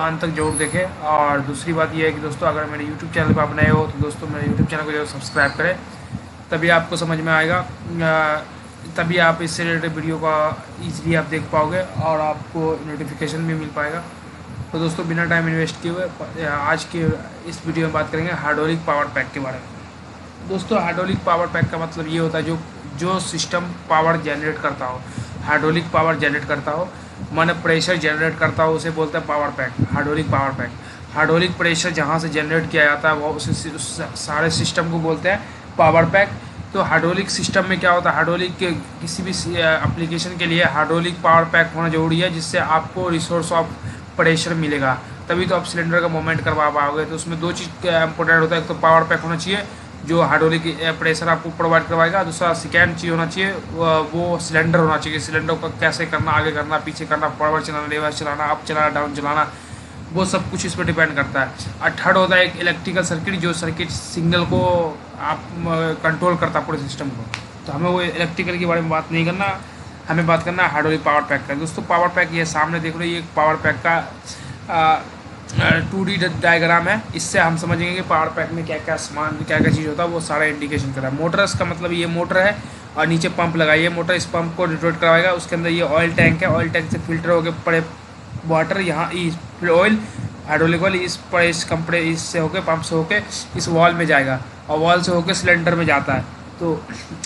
अंत तक जरूर देखें। और दूसरी बात यह है कि दोस्तों अगर मेरे यूट्यूब चैनल पर आप नए हो तो दोस्तों मेरे यूट्यूब चैनल को जरूर सब्सक्राइब करें, तभी आपको समझ में आएगा, तभी आप इससे रिलेटेड वीडियो का ईजिली आप देख पाओगे और आपको नोटिफिकेशन भी मिल पाएगा। तो दोस्तों बिना टाइम इन्वेस्ट किए हुए आज के इस वीडियो में बात करेंगे हाइड्रोलिक पावर पैक के बारे में। दोस्तों हाइड्रोलिक पावर पैक का मतलब ये होता है जो जो सिस्टम पावर जनरेट करता हो, हाइड्रोलिक पावर जनरेट करता हो, माने प्रेशर जनरेट करता हो, उसे बोलते हैं power pack, hydraulic power pack. Hydraulic pressure जहाँ से जनरेट किया जाता है वो उस सारे सिस्टम को बोलते हैं पावर पैक। तो हाइड्रोलिक सिस्टम में क्या होता है, हाइड्रोलिक के किसी भी एप्लीकेशन के लिए हाइड्रोलिक पावर पैक होना जरूरी है, जिससे आपको रिसोर्स ऑफ प्रेशर मिलेगा, तभी तो आप सिलेंडर का मूवमेंट करवा पाओगे। तो उसमें दो चीज़ इंपॉर्टेंट होता है, एक तो पावर पैक होना चाहिए जो हाइड्रोलिक प्रेशर आपको प्रोवाइड करवाएगा, दूसरा सेकेंड चीज़ होना चाहिए वो सिलेंडर होना चाहिए। सिलेंडर को कैसे करना, आगे करना, पीछे करना, फॉरवर्ड चलाना, रिवर्स चलाना, अप चलाना, डाउन चलाना, वो सब कुछ इस पर डिपेंड करता है। और थर्ड होता है एक इलेक्ट्रिकल सर्किट, जो सर्किट सिग्नल को आप कंट्रोल करता है पूरे सिस्टम को। तो हमें वो इलेक्ट्रिकल के बारे में बात नहीं करना, हमें बात करना है हाइड्रोलिक पावर पैक का। दोस्तों पावर पैक ये सामने देख रहे हो, ये पावर पैक का 2D डायग्राम है। इससे हम समझेंगे कि पावर पैक में क्या क्या सामान, क्या क्या चीज़ होता है, वो सारा इंडिकेशन कर रहा है। मोटर्स का मतलब ये मोटर है और नीचे पंप लगाइए, मोटर इस पंप को रोटेट करवाएगा। उसके अंदर ये ऑयल टैंक है, ऑयल टैंक से फिल्टर होकर पड़े वाटर, यहाँ फिर ऑयल, हाइड्रोलिक ऑयल इस कंपनी इससे होकर पंप से होकर इस वॉल में जाएगा और वॉल से होकर सिलेंडर में जाता है। तो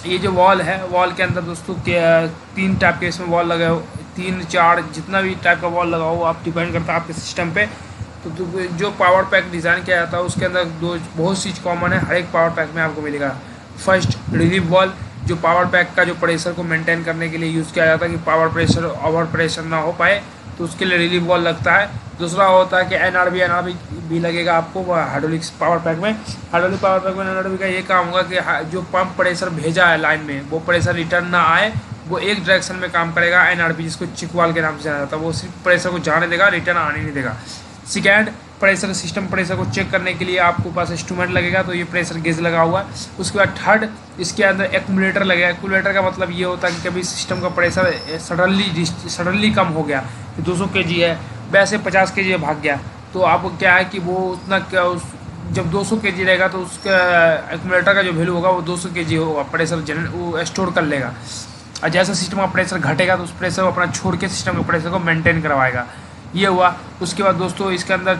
ये जो वॉल है, वॉल के अंदर दोस्तों तीन टाइप के इसमें वॉल लगे हो, 3 4 जितना भी टाइप का वॉल लगा हो आप डिपेंड करता है आपके सिस्टम पे। तो जो पावर पैक डिज़ाइन किया जाता है उसके अंदर बहुत चीज़ कॉमन है, हर एक पावर पैक में आपको मिलेगा। फर्स्ट रिलीफ वॉल, जो पावर पैक का जो प्रेशर को मेंटेन करने के लिए यूज़ किया जाता है कि पावर प्रेशर ओवर प्रेशर ना हो पाए, तो उसके लिए रिलीफ वॉल लगता है। दूसरा होता है कि एनआरबी भी लगेगा आपको हाइड्रोलिक पावर पैक में। हाइड्रोलिक पावर पैक में एनआरबी का ये काम होगा कि जो पंप प्रेशर भेजा है लाइन में, वो प्रेशर रिटर्न ना आए, वो एक डायरेक्शन में काम करेगा। एनआरबी जिसको चिकवाल के नाम से जाना जाता है, वो सिर्फ प्रेशर को जाने देगा, रिटर्न आने नहीं देगा। सेकेंड, प्रेशर सिस्टम प्रेशर को चेक करने के लिए आपको पास इंस्ट्रूमेंट लगेगा, तो ये प्रेशर गेज लगा हुआ है। उसके बाद थर्ड, इसके अंदर एक्यूमुलेटर लगेगा। एक्यूमुलेटर का मतलब ये होता है कि कभी सिस्टम का प्रेशर सडनली कम हो गया, 200 kg है, वैसे 50 kg भाग गया, तो आपको क्या है कि वो उतना क्या जब 200 kg रहेगा तो उसका एक्यूमुलेटर का जो वैल्यू होगा वो 200 kg होगा, प्रेशर वो स्टोर कर लेगा। और जैसा सिस्टम का प्रेशर घटेगा तो उस प्रेशर को अपना छोड़ के सिस्टम के प्रेशर को मेंटेन करवाएगा। ये हुआ। उसके बाद दोस्तों इसके अंदर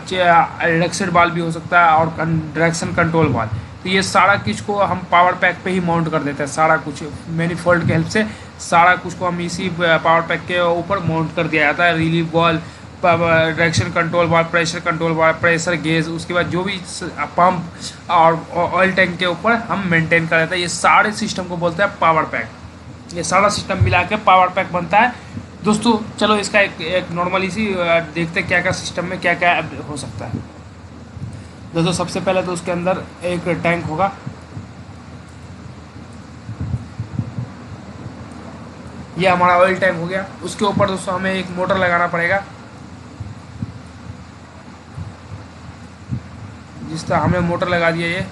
रिडक्शन वाल्व भी हो सकता है और डायरेक्शन कंट्रोल वाल्व। तो ये सारा कुछ को हम पावर पैक पे ही माउंट कर देते हैं, सारा कुछ मैनिफोल्ड के हेल्प से सारा कुछ को हम इसी पावर पैक के ऊपर माउंट कर दिया जाता है। Relief valve, direction control valve, pressure control valve, pressure gauge, उसके बाद जो भी पंप और ऑयल टैंक के ऊपर हम मेंटेन कर देते हैं। ये सारे सिस्टम को बोलते हैं पावर पैक। ये सारा सिस्टम मिला के पावर पैक बनता है। दोस्तों चलो इसका एक नॉर्मली सी देखते हैं क्या क्या सिस्टम में क्या क्या हो सकता है। दोस्तों सबसे पहले तो उसके अंदर एक टैंक होगा, ये हमारा ऑयल टैंक हो गया। उसके ऊपर दोस्तों हमें एक मोटर लगाना पड़ेगा, जिस तरह हमने मोटर लगा दिया, ये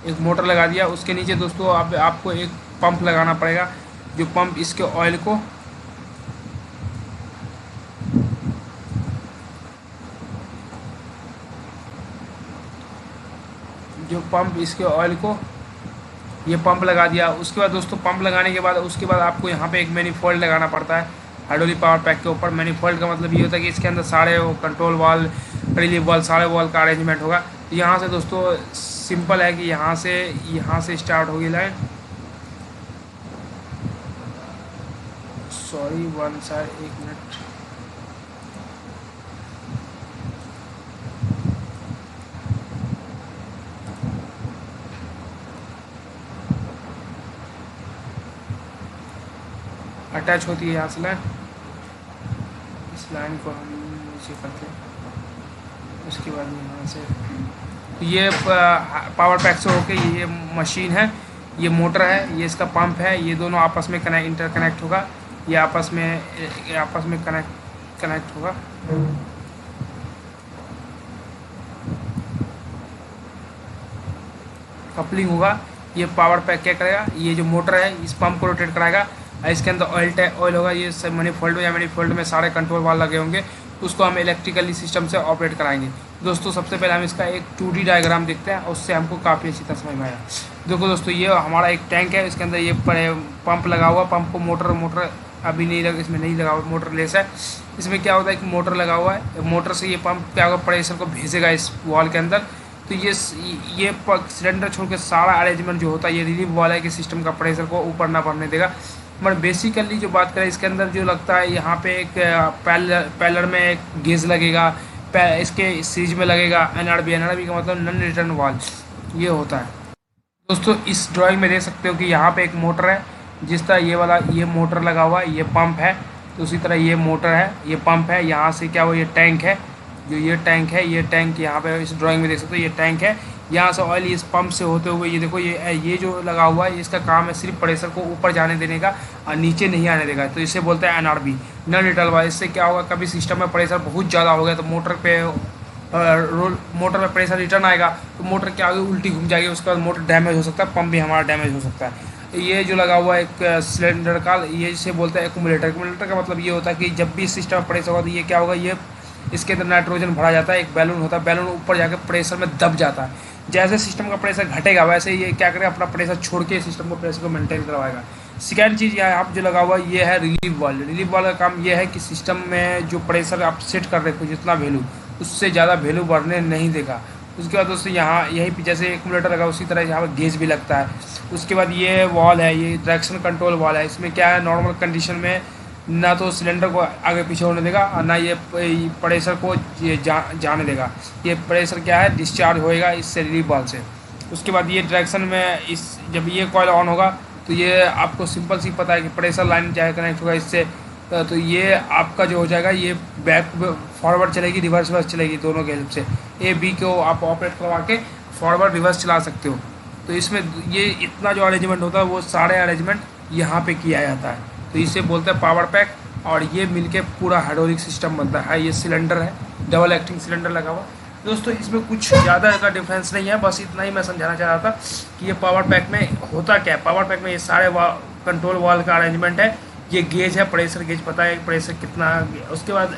एक मोटर लगा दिया। उसके नीचे दोस्तों आपको एक पंप लगाना पड़ेगा, जो पंप इसके ऑयल को ये पंप लगा दिया। उसके बाद दोस्तों पंप लगाने के बाद उसके बाद आपको यहाँ पे एक मैनिफोल्ड लगाना पड़ता है हाइड्रोलिक पावर पैक के ऊपर। मैनिफोल्ड का मतलब ये होता है कि इसके अंदर सारे वो कंट्रोल वाल, रिलीफ वाल, सारे वाल का अरेंजमेंट होगा। तो यहाँ से दोस्तों सिंपल है कि यहाँ से स्टार्ट होगी लाइन, सॉरी वन साइड, एक मिनट, अटैच होती है यहाँ से लाइन, इस लाइन को हम नीचे करते हैं। उसके बाद यहाँ से ये पावर पैक से होके ये मशीन है, ये मोटर है, ये इसका पंप है, ये दोनों आपस में इंटरकनेक्ट होगा, ये आपस में कनेक्ट होगा। कपलिंग होगा। ये पावर पैक क्या करेगा, ये जो मोटर है इस पंप को रोटेट कराएगा। इसके अंदर ऑयल होगा, ये सब मैनिफोल्ड या मैनिफोल्ड में सारे कंट्रोल वाल लगे होंगे, उसको हम इलेक्ट्रिकली सिस्टम से ऑपरेट कराएंगे। दोस्तों सबसे पहले हम इसका एक 2D डायग्राम देखते हैं, उससे हमको काफ़ी अच्छी तरह समझ में आएगा। देखो दोस्तों, ये हमारा एक टैंक है, इसके अंदर ये पंप लगा हुआ, पंप को मोटर अभी नहीं लगा, इसमें नहीं लगा हुआ, मोटर लेस है। इसमें क्या होता है कि मोटर लगा हुआ है, मोटर से ये पंप क्या होगा, प्रेशर को भेजेगा इस वॉल के अंदर। तो ये सिलेंडर छोड़ के सारा अरेंजमेंट जो होता है, ये रिलीफ वॉल है कि सिस्टम का प्रेशर को ऊपर ना बढ़ने देगा। बट बेसिकली जो बात करें इसके अंदर जो लगता है, यहाँ पे एक पैलर में एक गेज लगेगा, इसके सीरीज में लगेगा एनआरबी का मतलब नॉन रिटर्न वॉल, ये होता है। दोस्तों इस ड्राइंग में देख सकते हो कि यहाँ पे एक मोटर है, जिस तरह ये वाला ये मोटर लगा हुआ है, ये पंप है। तो उसी तरह ये मोटर है, ये पंप है, यहाँ से क्या हुआ, ये टैंक है, जो ये टैंक है, ये टैंक यहाँ पे इस ड्राइंग में देख सकते हो, ये टैंक है। यहाँ से ऑयल इस पंप से होते हुए ये देखो, ये जो लगा हुआ है, इसका काम है सिर्फ प्रेशर को ऊपर जाने देने का और नीचे नहीं आने देगा। तो इसे बोलते हैं एनआरबी, नॉन रिटर्न वॉल। इससे क्या होगा, कभी सिस्टम में प्रेशर बहुत ज़्यादा हो गया तो मोटर में प्रेशर रिटर्न आएगा, तो मोटर क्या होगी, उल्टी घूम जाएगी, उसके बाद मोटर डैमेज हो सकता है, पंप भी हमारा डैमेज हो सकता है। ये जो लगा हुआ है एक सिलेंडर का, ये इसे बोलते हैं एक्यूमुलेटर। एक्यूमुलेटर का मतलब ये होता है कि जब भी सिस्टम में प्रेशर होगा तो ये क्या होगा, ये इसके अंदर नाइट्रोजन भरा जाता है, एक बैलून होता है, बैलून ऊपर जाकर प्रेशर में दब जाता है। जैसे सिस्टम का प्रेशर घटेगा वैसे ये क्या करेगा, अपना प्रेशर छोड़ के सिस्टम को प्रेशर को मेंटेन करवाएगा। सेकेंड चीज़ यहाँ जो लगा हुआ है ये है रिलीफ वॉल्व। रिलीफ वॉल्व का काम ये है कि सिस्टम में जो प्रेशर आप सेट कर रहे हो जितना वैल्यू, उससे ज़्यादा वैल्यू बढ़ने नहीं देगा। उसके बाद दोस्तों यहाँ यहीं पे जैसे एक्यूमुलेटर लगा उसी तरह यहाँ पर गेज भी लगता है। उसके बाद ये वॉल है, ये डायरेक्शन कंट्रोल वॉल है। इसमें क्या है, नॉर्मल कंडीशन में ना तो सिलेंडर को आगे पीछे होने देगा और ना ये प्रेशर को जाने देगा। ये प्रेशर क्या है, डिस्चार्ज होएगा इससे रिलीफ वॉल्व से। उसके बाद ये डायरेक्शन में जब ये कॉइल ऑन होगा तो ये आपको सिंपल सी पता है कि प्रेशर लाइन चाहे कनेक्ट होगा इससे, तो ये आपका जो हो जाएगा, ये बैक फॉरवर्ड चलेगी, रिवर्स चलेगी, दोनों के हेल्प से ए बी को आप ऑपरेट करवा के फॉरवर्ड रिवर्स चला सकते हो। तो इसमें ये इतना जो अरेंजमेंट होता है वो सारे अरेंजमेंट यहाँ पे किया जाता है। तो इसे बोलते हैं पावर पैक, और ये मिलके पूरा हाइड्रोलिक सिस्टम बनता है। ये सिलेंडर है, डबल एक्टिंग सिलेंडर लगा हुआ। दोस्तों इसमें कुछ ज़्यादा का डिफरेंस नहीं है, बस इतना ही मैं समझाना चाह रहा था कि ये पावर पैक में होता क्या है। पावर पैक में ये सारे कंट्रोल वॉल्व का अरेंजमेंट है, ये गेज है, प्रेशर गेज पता है प्रेशर कितना। उसके बाद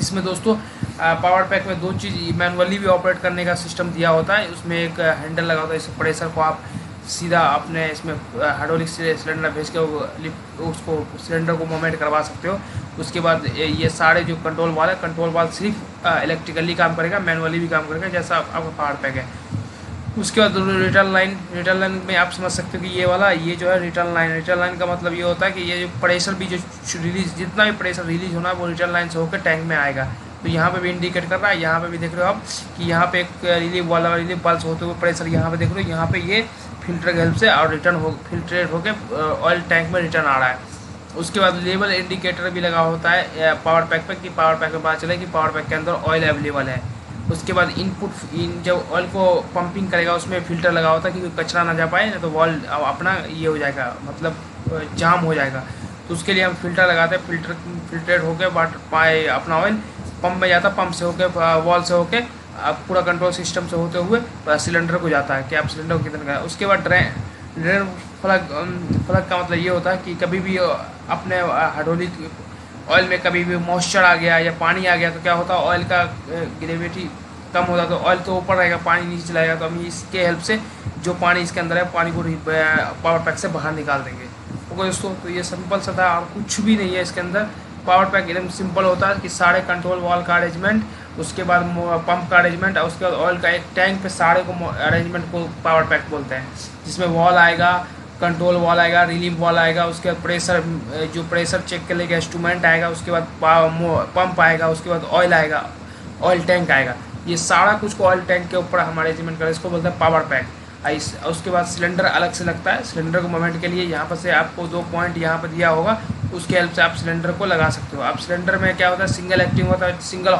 इसमें दोस्तों पावर पैक में दो चीज़, मैनुअली भी ऑपरेट करने का सिस्टम दिया होता है। उसमें एक हैंडल लगा होता है, इस प्रेशर को आप सीधा अपने इसमें हाइड्रोलिक सिलेंडर भेज के उसको सिलेंडर को मूवमेंट करवा सकते हो। उसके बाद ये सारे जो कंट्रोल वाल है, कंट्रोल वाल सिर्फ इलेक्ट्रिकली काम करेगा, मैनुअली भी काम करेगा, जैसा आपका पावर पैक है। उसके बाद रिटर्न लाइन में आप समझ सकते हो कि ये जो है रिटर्न लाइन का मतलब ये होता है कि ये जो प्रेशर भी जो रिलीज, जितना भी प्रेशर रिलीज होना है वो रिटर्न लाइन से होकर टैंक में आएगा। तो यहाँ पे भी इंडिकेट कर रहा है, यहाँ पे भी देख रहे हो आप कि यहाँ पे एक रिलीफ पल्स होते हुए प्रेशर यहाँ पे देख रहे हो, यहाँ पे ये फिल्टर की हेल्प से और फिल्ट्रेट होकर ऑयल टैंक में रिटर्न आ रहा है। उसके बाद लेवल इंडिकेटर भी लगा होता है पावर पैक पे, कि पावर पैक में पता चले कि पावर पैक के अंदर ऑयल अवेलेबल है। उसके बाद जब ऑयल को पंपिंग करेगा उसमें फिल्टर लगा होता है कि कचरा ना जा पाए, नहीं तो वॉल अपना ये हो जाएगा, मतलब जाम हो जाएगा। तो उसके लिए हम फिल्टर लगाते हैं, फिल्ट्रेट होकर अपना ऑयल पंप में जाता है, पंप से होकर वॉल से होकर पूरा कंट्रोल सिस्टम से होते हुए सिलेंडर को जाता है कि आप सिलेंडर को कितना का। उसके बाद ड्रेन फ्लग का मतलब ये होता है कि कभी भी अपने हाइड्रोलिक ऑयल में कभी भी मॉइस्चर आ गया या पानी आ गया तो क्या होता है, ऑयल का ग्रेविटी कम होता है तो ऑयल तो ऊपर रहेगा, पानी नीचे चलाएगा। तो हम इसके हेल्प से जो पानी इसके अंदर है, पानी को पावर पैक से बाहर निकाल देंगे। ओके दोस्तों, तो ये सिंपल सा था और कुछ भी नहीं है इसके अंदर। पावर पैक एकदम सिंपल होता है कि सारे कंट्रोल वॉल का अरेंजमेंट, उसके बाद पंप का अरेंजमेंट और उसके बाद ऑयल का एक टैंक पे सारे को अरेंजमेंट को पावर पैक बोलते हैं, जिसमें वॉल आएगा, कंट्रोल वॉल आएगा, रिलीफ वॉल आएगा, उसके बाद प्रेशर चेक करने का इंस्ट्रूमेंट आएगा, उसके बाद पंप आएगा, उसके बाद ऑयल आएगा, ऑयल टैंक आएगा। ये सारा कुछ को ऑयल टैंक के ऊपर हम अरेंजमेंट करें, इसको बोलते हैं पावर पैक। उसके बाद सिलेंडर अलग से लगता है, सिलेंडर को मूवमेंट के लिए यहाँ पर से आपको 2 पॉइंट यहाँ पर दिया होगा, उसके हेल्प से आप सिलेंडर को लगा सकते हो। अब सिलेंडर में क्या होता है, सिंगल एक्टिंग होता है, सिंगल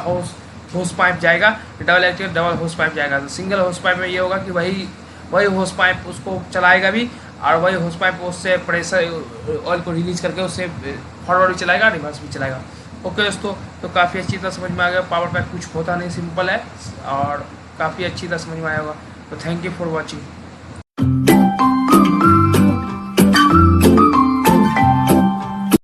होस पाइप जाएगा, डबल एक्टिंग डबल होस पाइप जाएगा। तो सिंगल होस पाइप में ये होगा कि वही होस पाइप उसको चलाएगा भी, और वही होस पाइप उससे प्रेशर ऑयल को रिलीज करके उससे फॉरवर्ड भी चलाएगा, रिवर्स भी चलाएगा। ओके दोस्तों, तो काफ़ी अच्छी तरह समझ में आ गया। पावर पैक कुछ होता नहीं, सिंपल है और काफ़ी अच्छी तरह समझ में आया होगा। तो थैंक यू फॉर वॉचिंग।